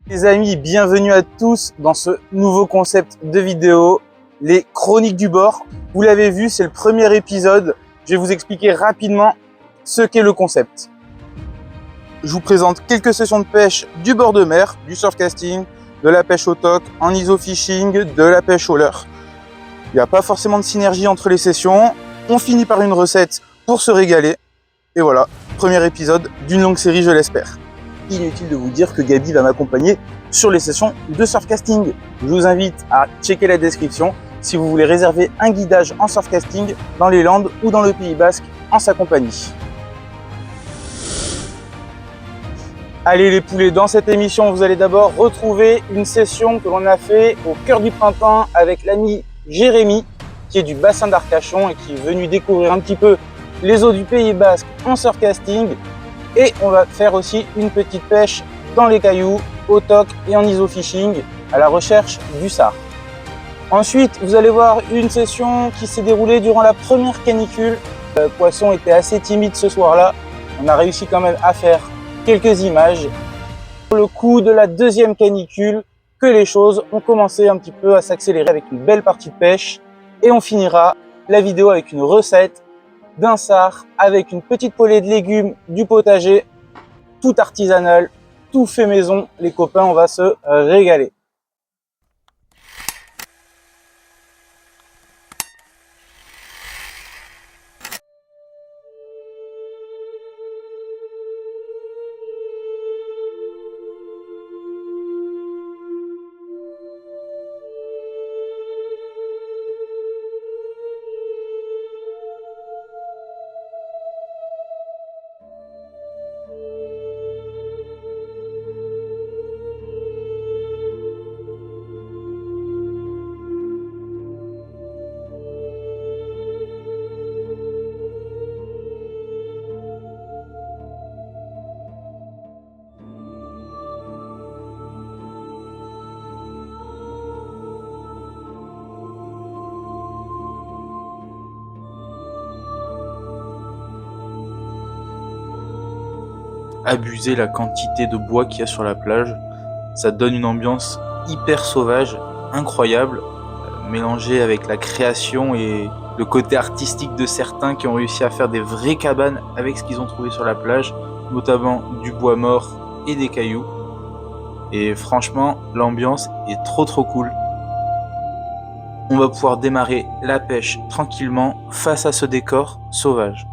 Les amis, bienvenue à tous dans ce nouveau concept de vidéo, les chroniques du bord. Vous l'avez vu, c'est le premier épisode. Je vais vous expliquer rapidement ce qu'est le concept. Je vous présente quelques sessions de pêche du bord de mer, du surfcasting, de la pêche au toc, en iso-fishing, de la pêche au leurre. Il n'y a pas forcément de synergie entre les sessions. On finit par une recette pour se régaler. Et voilà, premier épisode d'une longue série, je l'espère. Inutile de vous dire que Gabi va m'accompagner sur les sessions de surfcasting. Je vous invite à checker la description si vous voulez réserver un guidage en surfcasting dans les Landes ou dans le Pays Basque en sa compagnie. Allez les poulets, dans cette émission, vous allez d'abord retrouver une session que l'on a fait au cœur du printemps avec l'ami Jérémy, qui est du bassin d'Arcachon et qui est venu découvrir un petit peu les eaux du Pays Basque en surfcasting. Et on va faire aussi une petite pêche dans les cailloux, au toc et en iso-fishing à la recherche du sard. Ensuite, vous allez voir une session qui s'est déroulée durant la première canicule. Le poisson était assez timide ce soir-là. On a réussi quand même à faire quelques images. Pour le coup de la deuxième canicule, que les choses ont commencé un petit peu à s'accélérer avec une belle partie de pêche. Et on finira la vidéo avec une recette d'un sard avec une petite poêlée de légumes, du potager, tout artisanal, tout fait maison. Les copains, on va se régaler. Abuser la quantité de bois qu'il y a sur la plage, ça donne une ambiance hyper sauvage, incroyable, mélangée avec la création et le côté artistique de certains qui ont réussi à faire des vraies cabanes avec ce qu'ils ont trouvé sur la plage, notamment du bois mort et des cailloux. Et franchement, l'ambiance est trop cool. On va pouvoir démarrer la pêche tranquillement face à ce décor sauvage.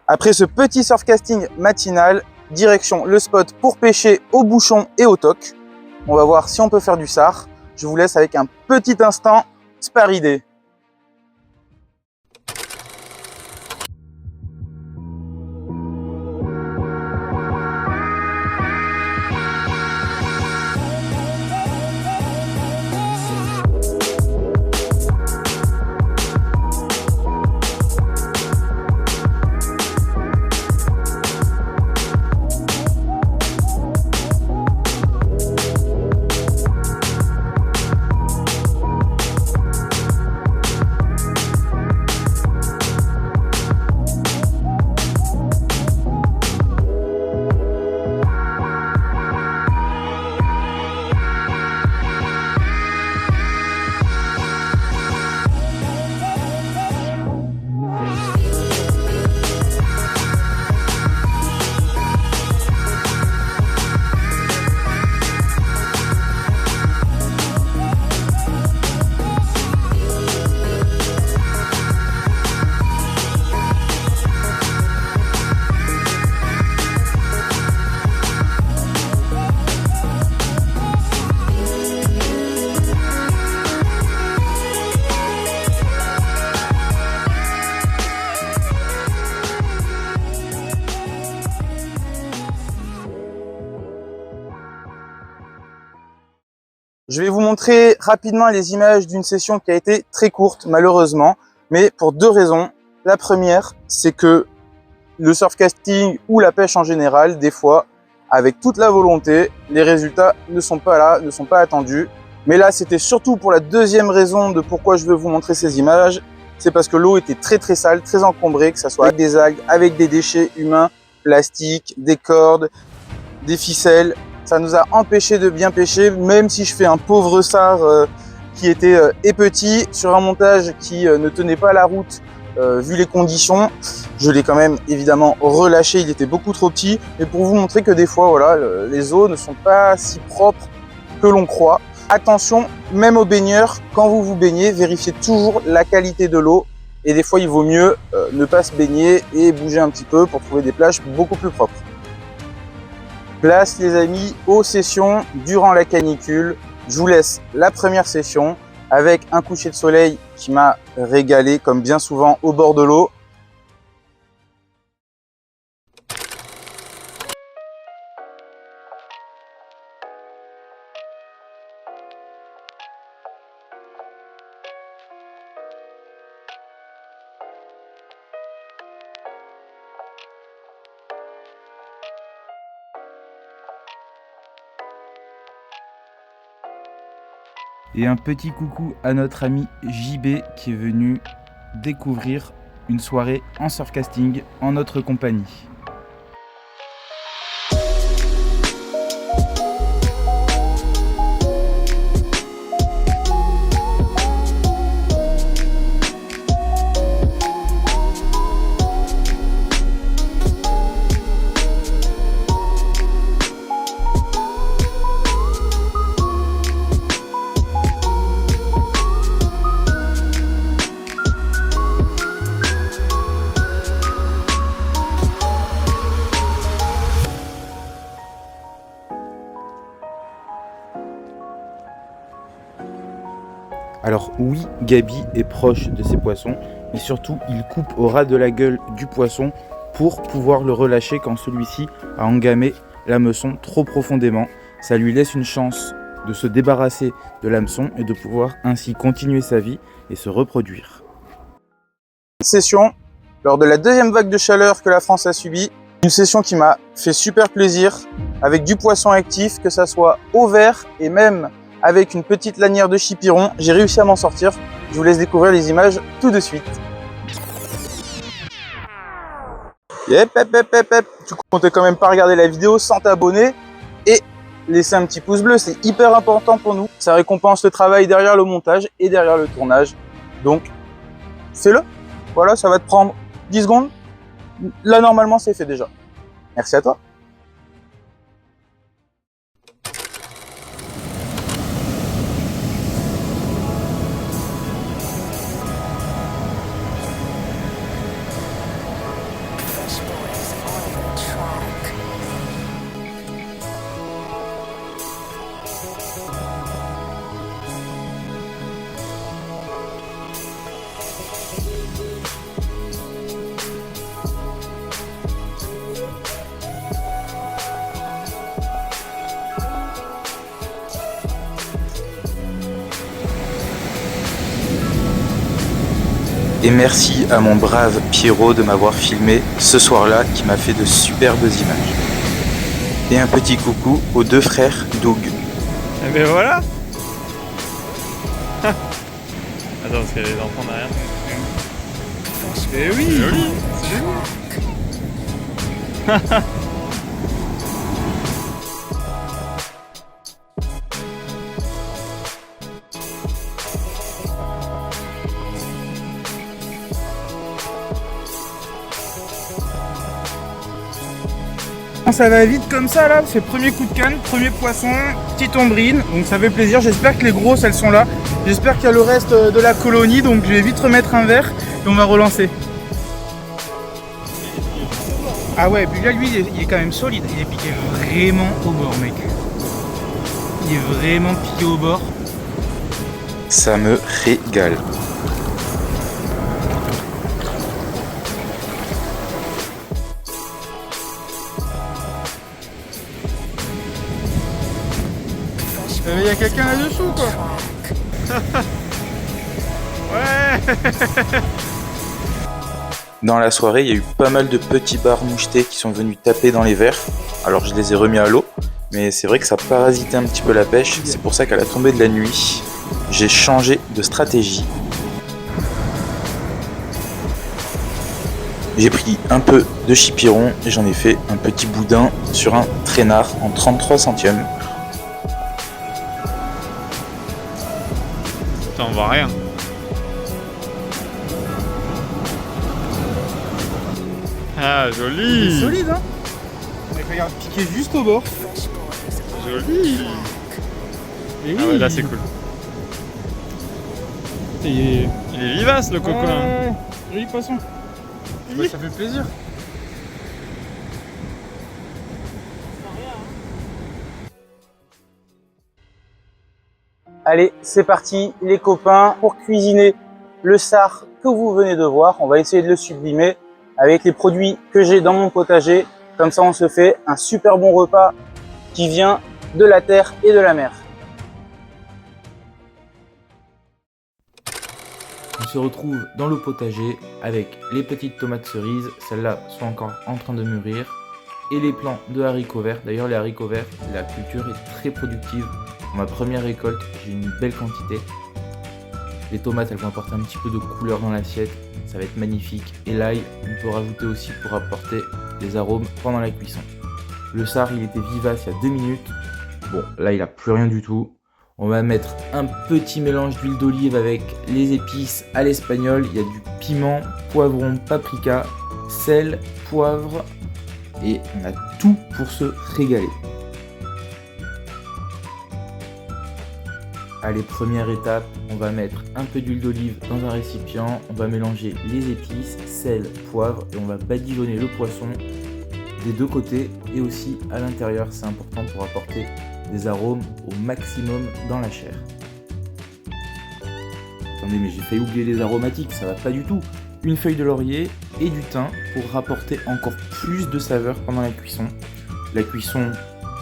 Après ce petit surfcasting matinal, direction le spot pour pêcher au bouchon et au toc. On va voir si on peut faire du sard. Je vous laisse avec un petit instant sparidé. Je vais vous montrer rapidement les images d'une session qui a été très courte, malheureusement, mais pour deux raisons. La première, c'est que le surfcasting ou la pêche en général, des fois, avec toute la volonté, les résultats ne sont pas là, ne sont pas attendus. Mais là, c'était surtout pour la deuxième raison de pourquoi je veux vous montrer ces images. C'est parce que l'eau était très très sale, très encombrée, que ce soit avec des algues, avec des déchets humains, plastiques, des cordes, des ficelles. Ça nous a empêché de bien pêcher, même si je fais un pauvre sard qui était petit sur un montage qui ne tenait pas la route vu les conditions. Je l'ai quand même évidemment relâché, il était beaucoup trop petit. Mais pour vous montrer que des fois, voilà, les eaux ne sont pas si propres que l'on croit. Attention, même aux baigneurs, quand vous vous baignez, vérifiez toujours la qualité de l'eau. Et des fois, il vaut mieux ne pas se baigner et bouger un petit peu pour trouver des plages beaucoup plus propres. Place les amis aux sessions durant la canicule. Je vous laisse la première session avec un coucher de soleil qui m'a régalé comme bien souvent au bord de l'eau. Et un petit coucou à notre ami JB qui est venu découvrir une soirée en surfcasting en notre compagnie. Alors oui, Gabi est proche de ses poissons, mais surtout il coupe au ras de la gueule du poisson pour pouvoir le relâcher quand celui-ci a engamé l'hameçon trop profondément. Ça lui laisse une chance de se débarrasser de l'hameçon et de pouvoir ainsi continuer sa vie et se reproduire. Session lors de la deuxième vague de chaleur que la France a subie. Une session qui m'a fait super plaisir avec du poisson actif, que ça soit au vert et même avec une petite lanière de chipiron. J'ai réussi à m'en sortir. Je vous laisse découvrir les images tout de suite. Yep. Tu comptais quand même pas regarder la vidéo sans t'abonner et laisser un petit pouce bleu. C'est hyper important pour nous. Ça récompense le travail derrière le montage et derrière le tournage. Donc, fais-le. Voilà, ça va te prendre 10 secondes. Là, normalement, c'est fait déjà. Merci à toi. Et merci à mon brave Pierrot de m'avoir filmé ce soir-là qui m'a fait de superbes images. Et un petit coucou aux deux frères Doug. Et ben voilà. Attends, parce qu'il y a les enfants derrière. Eh oui, C'est joli. C'est joli. Ça va vite comme ça là, c'est premier coup de canne, premier poisson, petite ombrine, donc ça fait plaisir. J'espère que les grosses elles sont là, j'espère qu'il y a le reste de la colonie, donc je vais vite remettre un verre et on va relancer. Ah ouais, puis là lui il est quand même solide, il est piqué vraiment au bord mec. Il est vraiment piqué au bord. Ça me régale. Il y a quelqu'un là-dessous quoi. Ouais. Dans la soirée, il y a eu pas mal de petits bars mouchetés qui sont venus taper dans les verres. Alors je les ai remis à l'eau, mais c'est vrai que ça parasitait un petit peu la pêche. C'est pour ça qu'à la tombée de la nuit, j'ai changé de stratégie. J'ai pris un peu de chipiron et j'en ai fait un petit boudin sur un traînard en 33 centièmes. Putain, on voit rien. Ah, Il est joli. solide hein. Mec, regarde, piqué juste au bord. Joli. Et Ah ouais, là c'est cool. Il est vivace le coco. Ouais, joli poisson. Bah, ça fait plaisir. Allez, c'est parti les copains pour cuisiner le sard que vous venez de voir. On va essayer de le sublimer avec les produits que j'ai dans mon potager. Comme ça, on se fait un super bon repas qui vient de la terre et de la mer. On se retrouve dans le potager avec les petites tomates cerises, celles-là sont encore en train de mûrir, et les plants de haricots verts. D'ailleurs les haricots verts, la culture est très productive. Pour ma première récolte, j'ai une belle quantité. Les tomates, elles vont apporter un petit peu de couleur dans l'assiette, ça va être magnifique. Et l'ail, on peut rajouter aussi pour apporter des arômes pendant la cuisson. Le sard, il était vivace il y a 2 minutes. Bon, là il n'a plus rien du tout. On va mettre un petit mélange d'huile d'olive avec les épices à l'espagnol. Il y a du piment, poivron, paprika, sel, poivre et on a tout pour se régaler. Allez, première étape, on va mettre un peu d'huile d'olive dans un récipient. On va mélanger les épices, sel, poivre et on va badigeonner le poisson des deux côtés et aussi à l'intérieur. C'est important pour apporter des arômes au maximum dans la chair. Attendez, mais j'ai failli oublier les aromatiques, ça va pas du tout. Une feuille de laurier et du thym pour rapporter encore plus de saveur pendant la cuisson. La cuisson,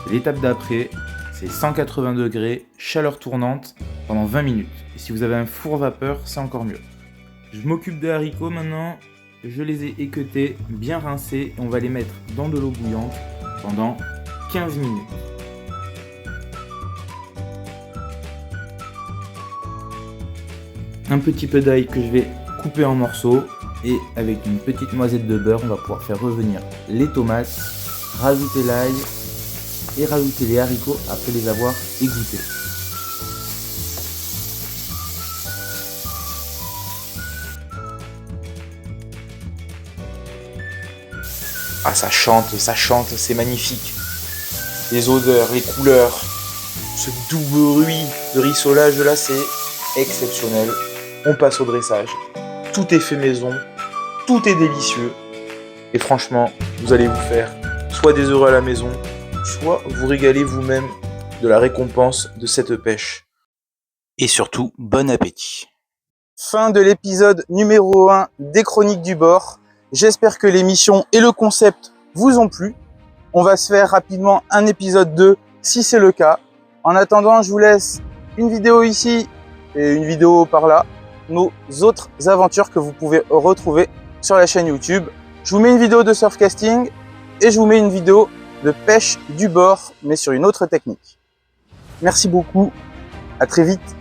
c'est l'étape d'après, c'est 180 degrés, chaleur tournante pendant 20 minutes. Et si vous avez un four vapeur, c'est encore mieux. Je m'occupe des haricots maintenant, je les ai équeutés, bien rincés, et on va les mettre dans de l'eau bouillante pendant 15 minutes. Un petit peu d'ail que je vais couper en morceaux et avec une petite noisette de beurre on va pouvoir faire revenir les tomates, rajouter l'ail et rajouter les haricots après les avoir égouttés. Ah ça chante, c'est magnifique. Les odeurs, les couleurs, ce doux bruit de rissolage là c'est exceptionnel. On passe au dressage. Tout est fait maison, tout est délicieux. Et franchement, vous allez vous faire soit des heureux à la maison, soit vous régaler vous-même de la récompense de cette pêche. Et surtout, bon appétit. Fin de l'épisode numéro 1 des Chroniques du bord. J'espère que l'émission et le concept vous ont plu. On va se faire rapidement un épisode 2 si c'est le cas. En attendant, je vous laisse une vidéo ici et une vidéo par là. nos autres aventures que vous pouvez retrouver sur la chaîne YouTube. Je vous mets une vidéo de surfcasting et je vous mets une vidéo de pêche du bord, mais sur une autre technique. Merci beaucoup, à très vite.